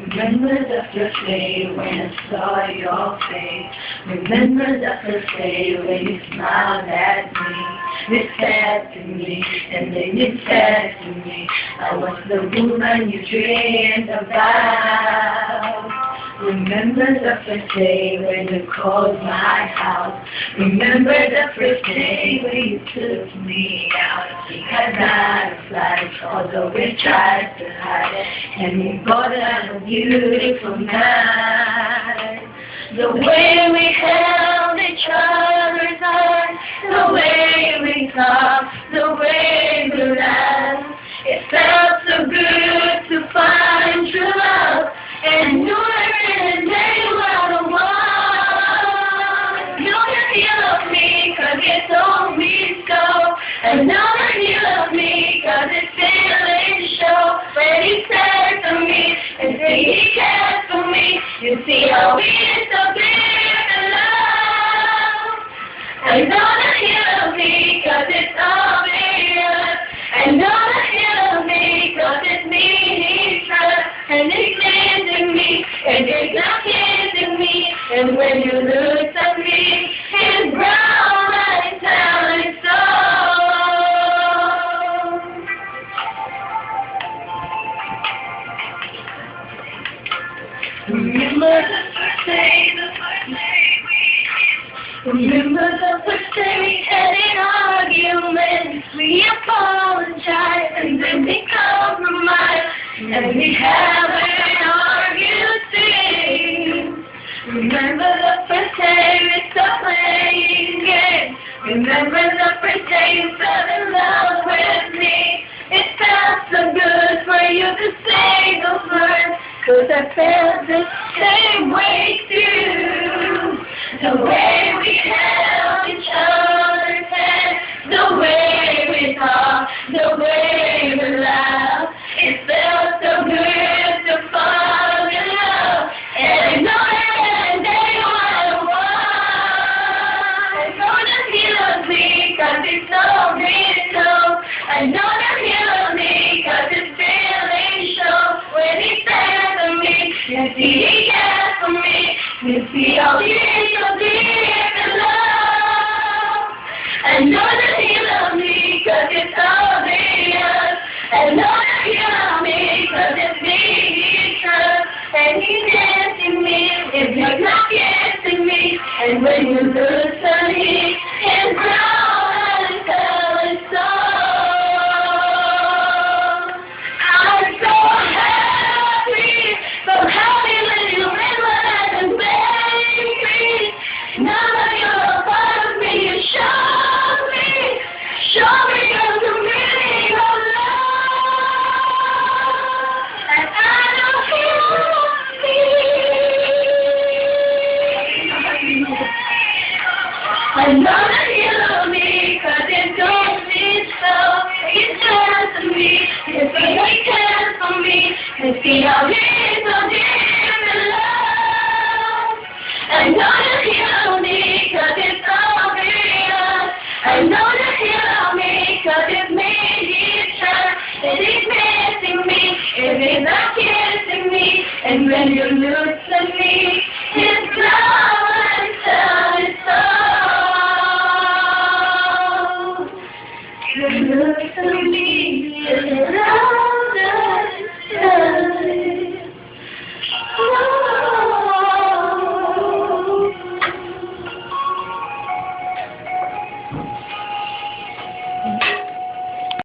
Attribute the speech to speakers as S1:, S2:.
S1: Remember the first day when I saw your face. Remember the first day when you smiled at me. You said to me, and then you said to me, I was the woman you dreamed about. Remember the first day when you called my house. Remember the first day when you took me out. We had butterflies, although we tried to hide it, and we bought a beautiful night. The way we held each other's hands, the way we talked, the way we laughed. It felt so good to find true love, and you were in a day without a one. You know that you love me, 'cause you told me so. And know that you love me, 'cause it's feelings show. When he said to me, and say he cares for me, you see how he is so big and love. I know that you love me, 'cause it's obvious. I know that you love me, 'cause it's me he trusts. And he's kissing me, and he's not kissing me. And when you look at me, his brown eyes tell me so. Remember the first day Remember the first day we had an argument. We apologized and then we compromised, and we haven't argued since. Remember the first day we stopped playing games. Remember the first day you fell in love with me. It felt so good for you to say those words, 'cause I felt the same way too. The way we held each other's hands, the way we talked, the way we laughed. It felt so good to fall in love, and I know that they want one. I know that he loves me, 'cause he told me so. I know that he loves me, 'cause his feelings show. When he said to me, you see he cares for me. You see how he is so deep in love. I know that he loves me, 'cause it's obvious. I know that he loves me, 'cause it's me he trusts. And he's kissing me, if he's not kissing me. And when you look at me, his brown eyes tell us so. I'm so happy, so happy when you realize and baby. Now that you're a part of me, you show me you're the meaning of love. And I know he loves me. I know that he loves me, 'cause he told me so. He cares for me, you see how he cares for me. You see how he is so deep in love. I know that he loves me, 'cause it's obvious. I know that he loves me, 'cause it's me he trusts. And he's missing me, if he's not kissing me. And when you look